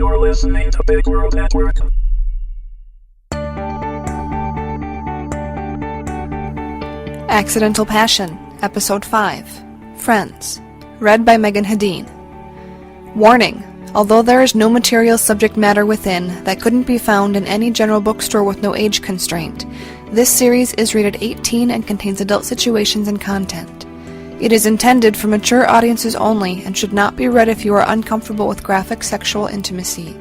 You're listening to Big World Network. Accidental Passion, Episode 5, Friends, read by Meagan Hedin. Warning: although there is no material subject matter within that couldn't be found in any general bookstore with no age constraint, this series is rated 18 and contains adult situations and content. It is intended for mature audiences only and should not be read if you are uncomfortable with graphic sexual intimacy.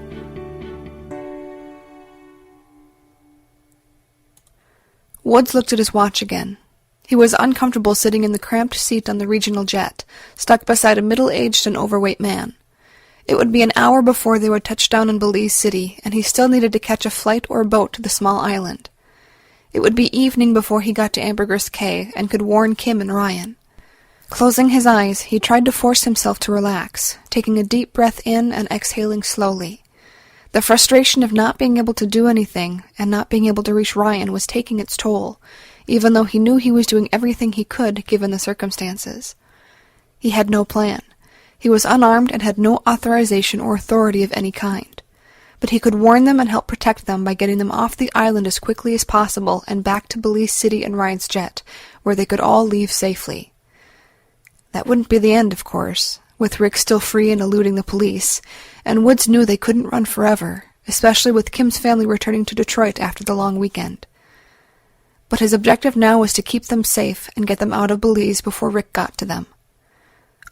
Woods looked at his watch again. He was uncomfortable sitting in the cramped seat on the regional jet, stuck beside a middle-aged and overweight man. It would be an hour before they would touch down in Belize City, and he still needed to catch a flight or boat to the small island. It would be evening before he got to Ambergris Cay and could warn Kim and Ryan. Closing his eyes, he tried to force himself to relax, taking a deep breath in and exhaling slowly. The frustration of not being able to do anything and not being able to reach Ryan was taking its toll, even though he knew he was doing everything he could given the circumstances. He had no plan. He was unarmed and had no authorization or authority of any kind. But he could warn them and help protect them by getting them off the island as quickly as possible and back to Belize City and Ryan's jet, where they could all leave safely. That wouldn't be the end, of course, with Rick still free and eluding the police, and Woods knew they couldn't run forever, especially with Kim's family returning to Detroit after the long weekend. But his objective now was to keep them safe and get them out of Belize before Rick got to them.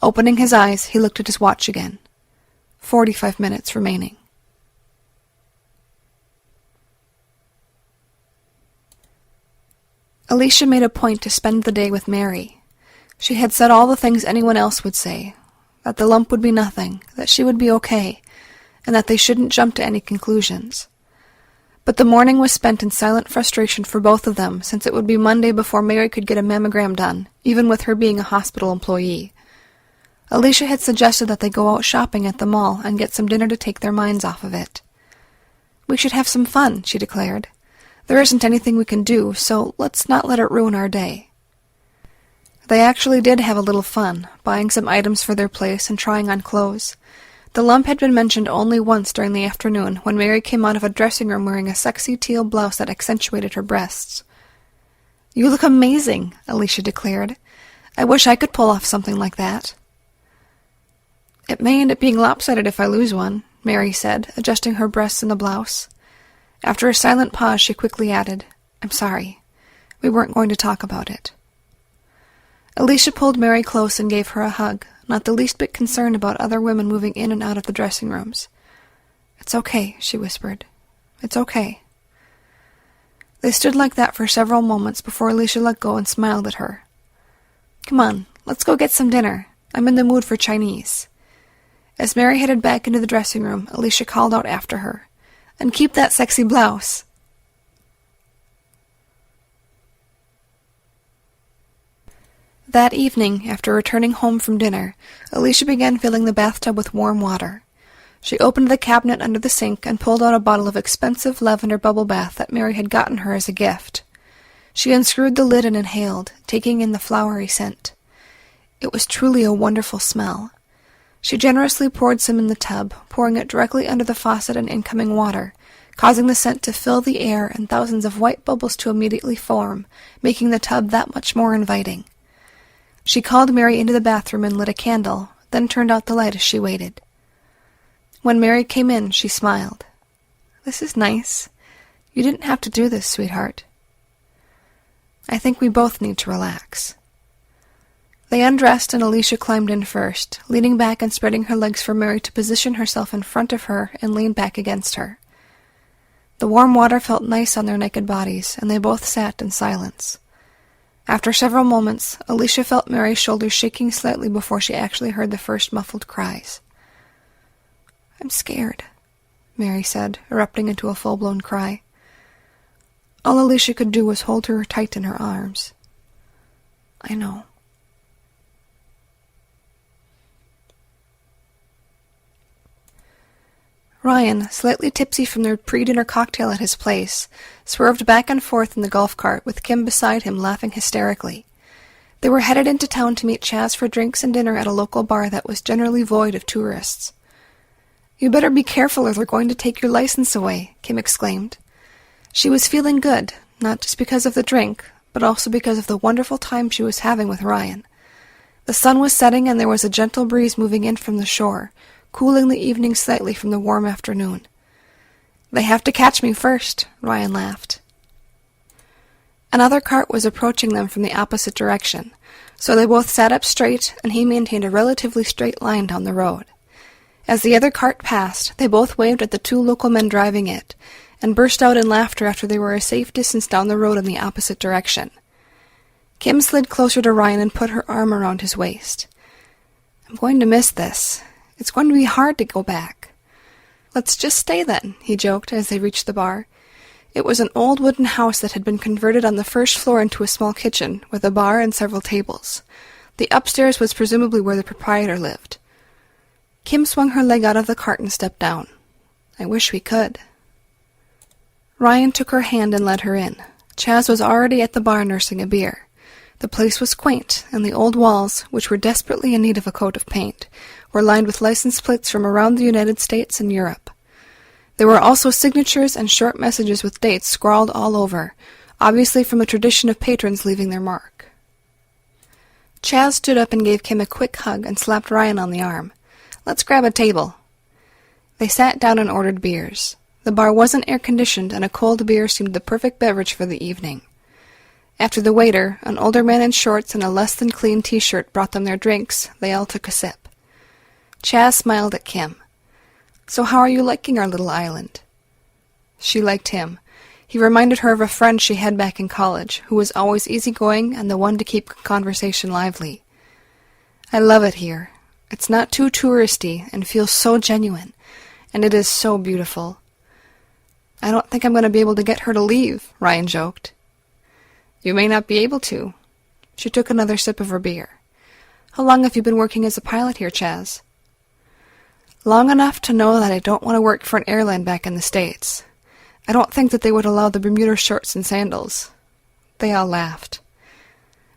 Opening his eyes, he looked at his watch again. 45 minutes remaining. Alicia made a point to spend the day with Mary. She had said all the things anyone else would say, that the lump would be nothing, that she would be okay, and that they shouldn't jump to any conclusions. But the morning was spent in silent frustration for both of them, since it would be Monday before Mary could get a mammogram done, even with her being a hospital employee. Alicia had suggested that they go out shopping at the mall and get some dinner to take their minds off of it. "We should have some fun," she declared. "There isn't anything we can do, so let's not let it ruin our day." They actually did have a little fun, buying some items for their place and trying on clothes. The lump had been mentioned only once during the afternoon, when Mary came out of a dressing room wearing a sexy teal blouse that accentuated her breasts. "You look amazing," Alicia declared. "I wish I could pull off something like that." "It may end up being lopsided if I lose one," Mary said, adjusting her breasts in the blouse. After a silent pause, she quickly added, "I'm sorry. We weren't going to talk about it." Alicia pulled Mary close and gave her a hug, not the least bit concerned about other women moving in and out of the dressing rooms. "It's okay," she whispered. "It's okay." They stood like that for several moments before Alicia let go and smiled at her. "Come on, let's go get some dinner. I'm in the mood for Chinese." As Mary headed back into the dressing room, Alicia called out after her, "And keep that sexy blouse." That evening, after returning home from dinner, Alicia began filling the bathtub with warm water. She opened the cabinet under the sink and pulled out a bottle of expensive lavender bubble bath that Mary had gotten her as a gift. She unscrewed the lid and inhaled, taking in the flowery scent. It was truly a wonderful smell. She generously poured some in the tub, pouring it directly under the faucet and incoming water, causing the scent to fill the air and thousands of white bubbles to immediately form, making the tub that much more inviting. She called Mary into the bathroom and lit a candle, then turned out the light as she waited. When Mary came in, she smiled. "This is nice. You didn't have to do this, sweetheart." "I think we both need to relax." They undressed and Alicia climbed in first, leaning back and spreading her legs for Mary to position herself in front of her and lean back against her. The warm water felt nice on their naked bodies, and they both sat in silence. After several moments, Alicia felt Mary's shoulders shaking slightly before she actually heard the first muffled cries. "I'm scared," Mary said, erupting into a full-blown cry. All Alicia could do was hold her tight in her arms. "I know." Ryan, slightly tipsy from their pre-dinner cocktail at his place, swerved back and forth in the golf cart with Kim beside him laughing hysterically. They were headed into town to meet Chaz for drinks and dinner at a local bar that was generally void of tourists. "You better be careful or they're going to take your license away," Kim exclaimed. She was feeling good, not just because of the drink, but also because of the wonderful time she was having with Ryan. The sun was setting and there was a gentle breeze moving in from the shore, cooling the evening slightly from the warm afternoon. "They have to catch me first," Ryan laughed. Another cart was approaching them from the opposite direction, so they both sat up straight and he maintained a relatively straight line down the road. As the other cart passed, they both waved at the two local men driving it, and burst out in laughter after they were a safe distance down the road in the opposite direction. Kim slid closer to Ryan and put her arm around his waist. "I'm going to miss this. It's going to be hard to go back." "Let's just stay then," he joked as they reached the bar. It was an old wooden house that had been converted on the first floor into a small kitchen, with a bar and several tables. The upstairs was presumably where the proprietor lived. Kim swung her leg out of the cart and stepped down. "I wish we could." Ryan took her hand and led her in. Chaz was already at the bar nursing a beer. The place was quaint, and the old walls, which were desperately in need of a coat of paint, were lined with license plates from around the United States and Europe. There were also signatures and short messages with dates scrawled all over, obviously from a tradition of patrons leaving their mark. Chaz stood up and gave Kim a quick hug and slapped Ryan on the arm. "Let's grab a table." They sat down and ordered beers. The bar wasn't air-conditioned, and a cold beer seemed the perfect beverage for the evening. After the waiter, an older man in shorts and a less-than-clean t-shirt, brought them their drinks, they all took a sip. Chaz smiled at Kim. "So how are you liking our little island?" She liked him. He reminded her of a friend she had back in college, who was always easygoing and the one to keep conversation lively. "I love it here. It's not too touristy and feels so genuine, and it is so beautiful." "I don't think I'm going to be able to get her to leave," Ryan joked. "You may not be able to." She took another sip of her beer. "How long have you been working as a pilot here, Chaz?" "Long enough to know that I don't want to work for an airline back in the States. I don't think that they would allow the Bermuda shorts and sandals." They all laughed.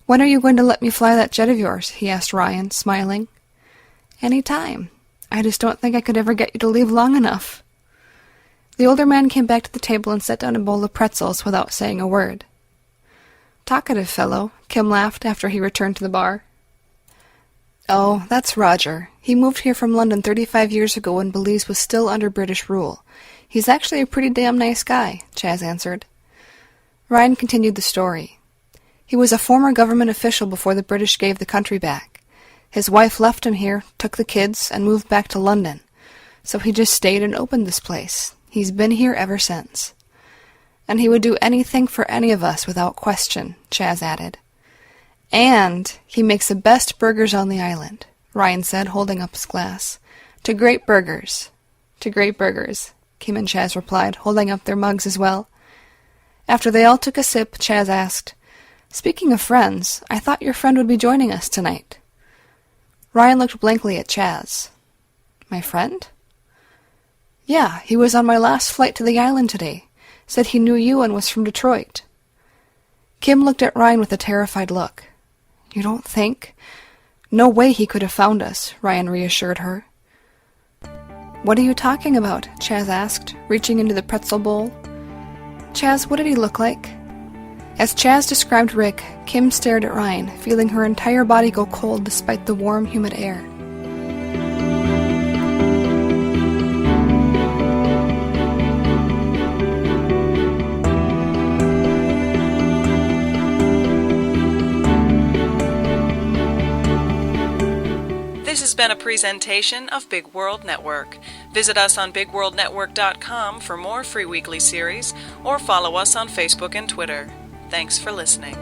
"When are you going to let me fly that jet of yours?" he asked Ryan, smiling. "Any time. I just don't think I could ever get you to leave long enough." The older man came back to the table and set down a bowl of pretzels without saying a word. "Talkative fellow," Kim laughed after he returned to the bar. "Oh, that's Roger. He moved here from London 35 years ago when Belize was still under British rule. He's actually a pretty damn nice guy," Chaz answered. Ryan continued the story. He was a former government official before the British gave the country back. His wife left him here, took the kids, and moved back to London. So he just stayed and opened this place. He's been here ever since. "And he would do anything for any of us without question," Chaz added. "And he makes the best burgers on the island," Ryan said, holding up his glass. "To great burgers." "To great burgers," Kim and Chaz replied, holding up their mugs as well. After they all took a sip, Chaz asked, "Speaking of friends, I thought your friend would be joining us tonight." Ryan looked blankly at Chaz. "My friend?" "Yeah, he was on my last flight to the island today. Said he knew you and was from Detroit." Kim looked at Ryan with a terrified look. "You don't think?" "No way he could have found us," Ryan reassured her. "What are you talking about?" Chaz asked, reaching into the pretzel bowl. "Chaz, what did he look like?" As Chaz described Rick, Kim stared at Ryan, feeling her entire body go cold despite the warm, humid air. This has been a presentation of Big World Network. Visit us on bigworldnetwork.com for more free weekly series, or follow us on Facebook and Twitter. Thanks for listening.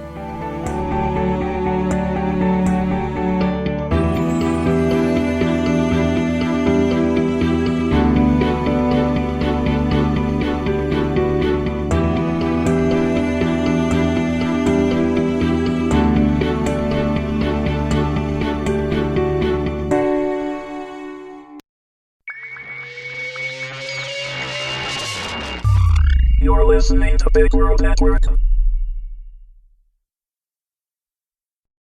You're listening to Big World Network.